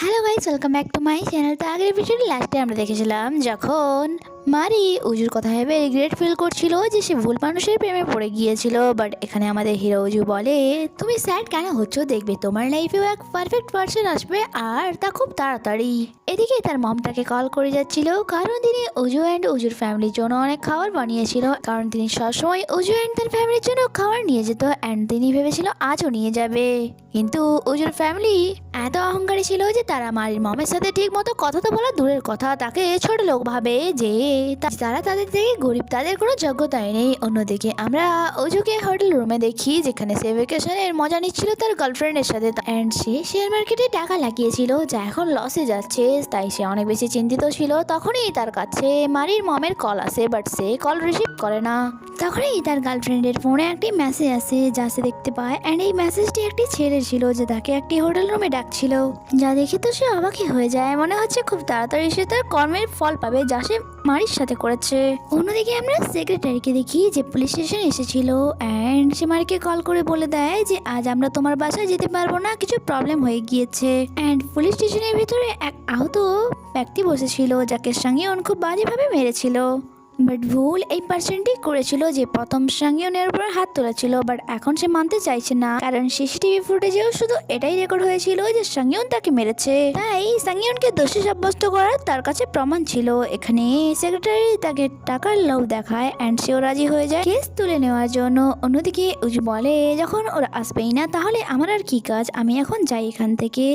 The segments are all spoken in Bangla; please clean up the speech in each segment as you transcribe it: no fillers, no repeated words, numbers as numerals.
Hello guys, welcome back to my channel. তো আগের এপিসোডে লাস্টে আমরা দেখেছিলাম যখন মারি উজুর কথা ভেবে রিগ্রেট ফিল করছিল যে সে ভুল মানুষের প্রেমে পড়ে গিয়েছিল। বাট এখানে আমাদের হিরো উজু বলে, তুমি স্যাড কেন হচ্ছ, দেখবে তোমার লাইফেও এক পারফেক্ট পার্সন আসবে, আর তা খুব তাড়াতাড়ি। এদিকে তার মম তাকে কল করে যাচ্ছিল, কারণ তিনি উজু অ্যান্ড উজুর ফ্যামিলির জন্য অনেক খাবার বানিয়েছিল। কারণ তিনি সবসময় উজু অ্যান্ড তার ফ্যামিলির জন্য খাবার নিয়ে যেত, অ্যান্ড তিনি ভেবেছিল আজও নিয়ে যাবে। কিন্তু উজুর ফ্যামিলি এত অহংকারী ছিল যে তারা মারির মমের সাথে ঠিক মতো কথা তো বলা দূরের কথা, তাকে ছোট লোক ভাবে যে তারা তাদের থেকে গরিব, তাদের কোনো যোগ্যতাই নেই। অন্যদিকে আমরা উজুকে হোটেল রুমে দেখি, যেখানে সে ভ্যাকেশনের মজা নিচ্ছিল তার গার্লফ্রেন্ডের সাথে, অ্যান্ড সে শেয়ার মার্কেটে টাকা লাগিয়েছিল যা এখন লসে যাচ্ছে, তাই সে অনেক বেশি চিন্তিত ছিল। তখনই তার কাছে মারির মমের কল আসে, বাট সে কল রিসিভ করে না। তখনই তার গার্লফ্রেন্ডের ফোনে একটি মেসেজ আসে যা সে দেখতে পায়, অ্যান্ড এই মেসেজটি একটি ছেলের ছিল যে তাকে একটি হোটেল রুমে ডাকছিল। যা দেখে তো সে অবাকই হয়ে যায়, মনে হচ্ছে খুব তাড়াতাড়ি সে তার কর্মের ফল পাবে যা সে মারির সাথে করেছে। অন্যদিকে আমরা সেক্রেটারিকে দেখি যে পুলিশ স্টেশন এসেছিল, অ্যান্ড সে মারিকে কল করে বলে দেয় যে আজ আমরা তোমার বাসায় যেতে পারবো না, কিছু প্রবলেম হয়ে গিয়েছে। অ্যান্ড পুলিশ স্টেশনের ভিতরে এক আহত ব্যক্তি বসেছিল যাকে সাংইয়ন খুব বাজেভাবে মেরেছিল। বাট ভুল এই পার্সনটি করেছিল যে প্রথম সাংইয়নের উপর হাত তুলেছিল, বাট এখন সে মানতে চাইছে না, কারণ সিসিটিভি ফুটেজেও শুধু এটাই রেকর্ড হয়েছিল যে সাংইয়ন তাকে মেরেছে, তাই সাংইয়নকে দোষী সাব্যস্ত করার তার কাছে প্রমাণ ছিল। এখানে সেক্রেটারি তাকে টাকার লোভ দেখায়, অ্যান্ড সেও রাজি হয়ে যায় কেস তুলে নেওয়ার জন্য। অন্যদিকে উজু বলে, যখন ওরা আসবেই না তাহলে আমার আর কি কাজ, আমি এখন যাই এখান থেকে।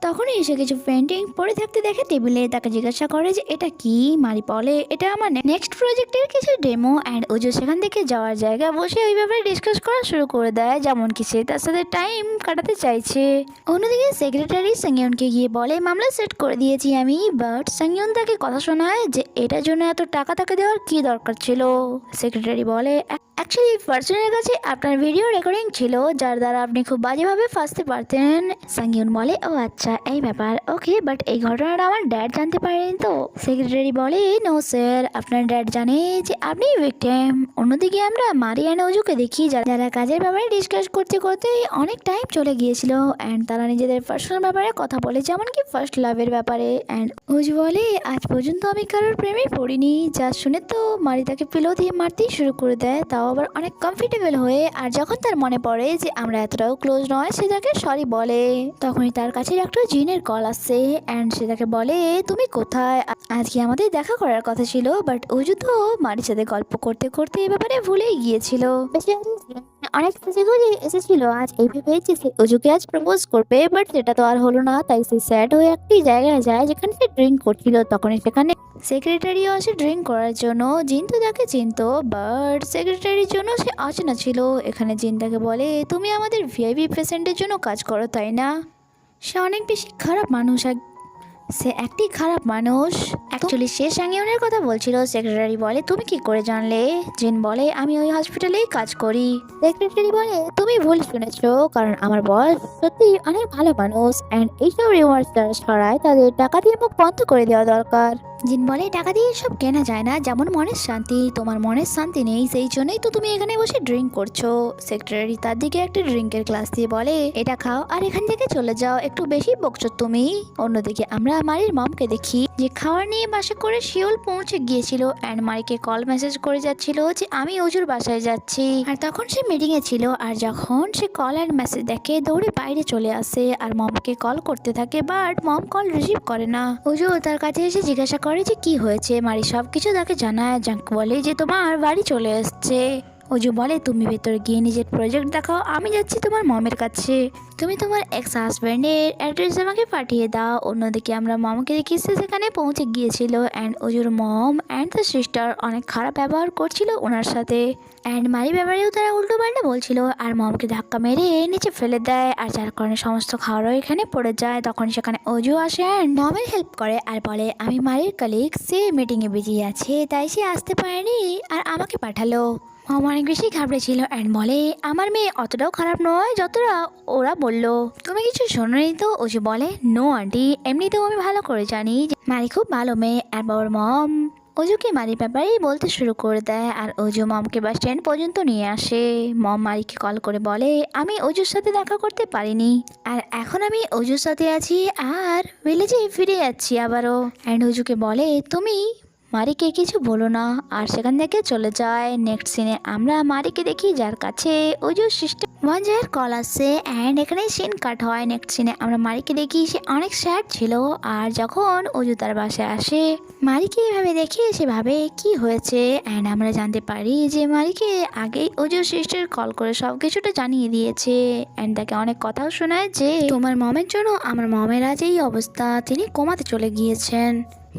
তখনই এসে কিছু পেন্টিং পড়ে থাকতে দেখে টেবিলে, তাকে জিজ্ঞাসা করে যে এটা কি। মারি বলে, এটা আমার নেক্সট প্রজেক্টের কিছু ডেমো, অ্যান্ড ওজু সেখান থেকে যাওয়ার জায়গা বসে ওই ব্যাপারে ডিসকাস করা শুরু করে দেয়, যেমন কি সে তার সাথে টাইম কাটাতে চাইছে। অন্যদিকে সেক্রেটারি সাংইয়নকে গিয়ে বলে, মামলা সেট করে দিয়েছি আমি, বাট সাংইয়ন তাকে কথা শোনায় যে এটার জন্য এত টাকা তাকে দেওয়ার কি দরকার ছিল। সেক্রেটারি বলে, অ্যাকচুয়ালি পার্সনের কাছে আপনার ভিডিও রেকর্ডিং ছিল যার দ্বারা আপনি খুব বাজেভাবে ফাঁসতে পারতেন। সাংইয়ন বলে, ও আচ্ছা এই ব্যাপার, ওকে, বাট এই ঘটনাটা আমার ড্যাড জানতে পারেনি তো। সেক্রেটারি বলে, নো স্যার, আপনার ড্যাড জানে যে আপনি ভিকটিম। অন্যদিকে আমরা মারি অ্যান্ড উজুকে দেখি যারা কাজের ব্যাপারে ডিসকাস করতে করতে অনেক টাইম চলে গিয়েছিল, অ্যান্ড তারা নিজেদের পার্সোনাল ব্যাপারে কথা বলে, যেমন কি ফার্স্ট লাভের ব্যাপারে। অ্যান্ড উজু বলে, আজ পর্যন্ত আমি কারোর প্রেমে পড়িনি, যা শুনে তো মারি তাকে পিলো দিয়ে মারতেই শুরু করে দেয়, তাও আবার অনেক কমফর্টেবল হয়ে। আর যখন তার মনে পড়ে যে আমরা এতটাও ক্লোজ নয়, সে তাকে সরি বলে। তখনই তার কাছে একটা জিনের কল আসছে, অ্যান্ড সে তাকে বলে, তুমি কোথায়, আজকে আমাদের দেখা করার কথা ছিল। বাট উজু তো মারির সাথে গল্প করতে করতে এ ব্যাপারে ভুলেই গিয়েছিল। অনেক খুঁজে এসেছিল আজ এই ভেবে যে সে উজুকে আজ প্রপোজ করবে, বাট সেটা তো আর হলো না, তাই সে স্যাড হয়ে একটি জায়গায় যায় যেখানে সে ড্রিঙ্ক করছিল। তখনই সেখানে সেক্রেটারিও আসে ড্রিঙ্ক করার জন্য। জিন তো তাকে চিনতো, বাট সেক্রেটারির জন্য সে অচেনা ছিল। এখানে জিন তাকে বলে, তুমি আমাদের ভিআইপি পেশেন্টের জন্য কাজ করো তাই না। সে অনেক বেশি খারাপ মানুষ, সে একটি খারাপ মানুষ। অ্যাকচুয়ালি সে সাংইয়নের কথা বলছিল। সেক্রেটারি বলে, তুমি কি করে জানলে। জিন বলে, আমি ওই হসপিটালেই কাজ করি। সেক্রেটারি বলে, তুমি ভুল শুনেছো, কারণ আমার বস সত্যি অনেক ভালো মানুষ, অ্যান্ড এইসব রিউমার্স যারা ছড়ায় তাদের টাকা দিয়ে মুখ বন্ধ করে দেওয়া দরকার। জিন বলে, টাকা দিয়ে সব কেনা যায় না, যেমন মনের শান্তি, তোমার মনের শান্তি নেই, সেই জন্যই তো তুমি এখানে বসে ড্রিঙ্ক করছো। সেক্রেটারি তার দিকে একটা ড্রিঙ্কের গ্লাস দিয়ে বলে, এটা খাও আর এখান থেকে চলে যাও, একটু বেশি বকছো তুমি। অন্যদিকে আমরা মারির মমকে দেখি যে খাবার নিয়ে বাসে করে শিওল পৌঁছে গিয়েছিল, অ্যান্ড মারিকে কল মেসেজ করে যাচ্ছিল যে আমি উজুর বাসায় যাচ্ছি। আর তখন সে মিটিং এ ছিল, আর যখন সে কল অ্যান্ড মেসেজ দেখে দৌড়ে বাইরে চলে আসে আর মমকে কল করতে থাকে, বাট মম কল রিসিভ করে না। উজু তার কাছে এসে জিজ্ঞাসা করে যে কি হয়েছে। মারি সবকিছু তাকে জানায়, জাঙ্ক বলে যে তোমার বাড়ি চলে এসছে। উজু বলে, তুমি ভেতরে গিয়ে নিজের প্রজেক্ট দেখাও, আমি যাচ্ছি তোমার মমের কাছে, তুমি তোমার এক্স হাজব্যান্ডের অ্যাড্রেস আমাকে পাঠিয়ে দাও। অন্যদিকে আমরা মমকে দেখি সে সেখানে পৌঁছে গিয়েছিল, অ্যান্ড উজুর মম অ্যান্ড তার সিস্টার অনেক খারাপ ব্যবহার করছিল ওনার সাথে, অ্যান্ড মারি ব্যাপারেও তারা উল্টো পাল্টা বলছিল, আর মমকে ধাক্কা মেরে নিচে ফেলে দেয়, আর যার কারণে সমস্ত খাবারও এখানে পড়ে যায়। তখন সেখানে উজু আসে অ্যান্ড মমের হেল্প করে আর বলে, আমি মারির কলিগ, সে মিটিংয়ে বিজি আছে তাই সে আসতে পারেনি আর আমাকে পাঠালো। মম অনেক বেশি ঘাবড়েছিল, অ্যান্ড বলে, আমার মেয়ে অতটাও খারাপ নয় যতটা ওরা বললো, তুমি কিছু শোনোনি তো। উজু বলে, নো আন্টি, এমনিতেও আমি ভালো করে জানি যে মারি খুব ভালো মেয়ে। আর বাবার মম অজুকে মারির ব্যাপারেই বলতে শুরু করে দেয় আর অজু মমকে বাস স্ট্যান্ড পর্যন্ত নিয়ে আসে। মম মারিকে কল করে বলে আমি অজুর সাথে দেখা করতে পারিনি আর এখন আমি অজুর সাথে আছি আর ভিলেজে ফিরে যাচ্ছি আবারও। অ্যান্ড অজুকে বলে তুমি মারিকে কিছু বলো না আর সেখান থেকে চলে যায়। নেক্সট সিনে আমরা মারিকে দেখি যার কাছে অজুর সিস্টেম ওয়ানজার কল আসছে অ্যান্ড এখানে সিন কাট হয়। নেক্সট সিনে আমরা মারিকে দেখি সে অনেক স্যাড ছিল আর যখন অজু তার বাসায় আসে মারিকে এভাবে দেখে সে ভাবে কি হয়েছে অ্যান্ড আমরা জানতে পারি যে মারিকে আগেই অজুর সিস্টার কল করে সব কিছুটা জানিয়ে দিয়েছে অ্যান্ড তাকে অনেক কথাও শোনায় যে তোমার মমের জন্য আমার মমের আজ এই অবস্থা, তিনি কোমাতে চলে গিয়েছেন।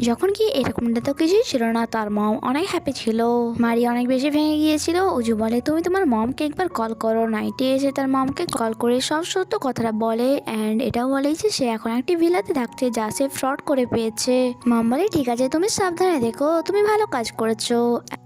যখন কি এরকমটা তো কিছুই ছিল না, তার মম অনেক হ্যাপি ছিল। মারি অনেক বেশি ভেঙে গিয়েছিল। উজু বলে তুমি তোমার মমকে একবার কল করো। নাইটে এসে তার মমকে কল করে সব সত্য কথাটা বলে অ্যান্ড এটাও বলে যে সে এখন একটি ভিলাতে থাকছে যা সে ফ্রড করে পেয়েছে। মম বলে ঠিক আছে তুমি সাবধানে দেখো, তুমি ভালো কাজ করেছো।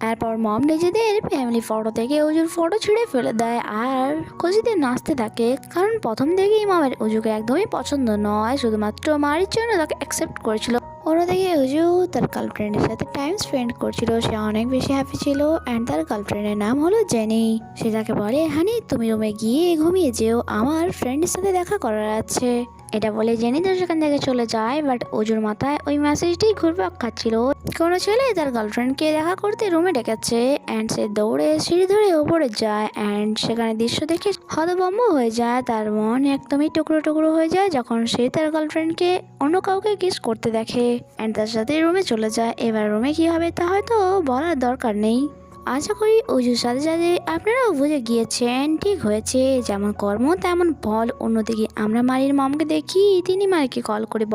এরপর মম নিজেদের ফ্যামিলি ফটো থেকে উজুর ফটো ছিঁড়ে ফেলে দেয় আর খুশিতে নাচতে থাকে, কারণ প্রথম থেকেই মমের উজুকে একদমই পছন্দ নয়, শুধুমাত্র মারির জন্য তাকে অ্যাকসেপ্ট করেছিল। অন্যদিকে উজু তার গার্লফ্রেন্ডের সাথে টাইম স্পেন্ড করছিল, সে অনেক বেশি হ্যাপি ছিল অ্যান্ড তার গার্লফ্রেন্ডের নাম হলো জেনি। সে তাকে বলে হানি তুমি রুমে গিয়ে ঘুমিয়ে যেও, আমার ফ্রেন্ডের সাথে দেখা করার আছে। এটা বলে জেনি তো সেখান থেকে চলে যায়, বাট অজুর মাথায় ওই মেসেজটি ঘুরপাক খাচ্ছিল। কোনো ছেলে তার গার্লফ্রেন্ডকে দেখা করতে রুমে ডেকেছে অ্যান্ড সে দৌড়ে সিঁড়ি ধরে উপরে যায় অ্যান্ড সেখানে দৃশ্য দেখে হতভম্ব হয়ে যায়। তার মন একদমই টুকরো টুকরো হয়ে যায় যখন সে তার গার্লফ্রেন্ডকে অন্য কাউকে কিস করতে দেখে অ্যান্ড তার সাথে রুমে চলে যায়। এবার রুমে কি হবে তা হয়তো বলার দরকার নেই। আশা করি অজুর সাথে সাথে আপনারাও বুঝে গিয়েছেন, ঠিক হয়েছে যেমন কর্ম তেমন ফল। অন্যদিকে আমরা মারির মমকে দেখি, তিনি মারিকে কল করে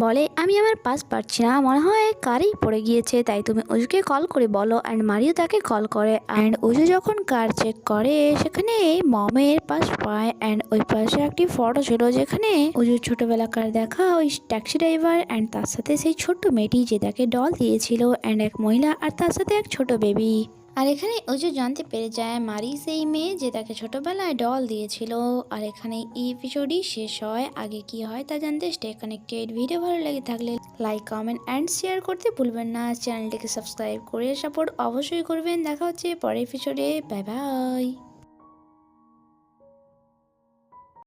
বলে আমি আমার পাস পাচ্ছি না, মনে হয় কারেই পড়ে গিয়েছে, তাই তুমি অজুকে কল করে বলো। অ্যান্ড মারিও তাকে কল করে অ্যান্ড অজু যখন কার চেক করে সেখানে মমের পাস পায় অ্যান্ড ওই পাশে একটি ফটো ছিল যেখানে অজুর ছোটবেলাকার দেখা ওই ট্যাক্সি ড্রাইভার অ্যান্ড তার সাথে সেই ছোট্ট মেয়েটি যে তাকে ডল দিয়েছিল অ্যান্ড এক মহিলা আর তার সাথে এক ছোট বেবি। আর এখানে অজু জানতে পেরে যায় মারি সেই মেয়ে যে তাকে ছোটবেলায় ডল দিয়েছিল। আর এখানে এই এপিসোডই শেষ হয়। আগে কি হয় তা জানতে স্টে কানেক্টেড। ভিডিও ভালো লেগে থাকলে লাইক কমেন্ট অ্যান্ড শেয়ার করতে ভুলবেন না। চ্যানেলটিকে সাবস্ক্রাইব করে সাপোর্ট অবশ্যই করবেন। দেখা হচ্ছে পরের এপিসোডে। Bye bye.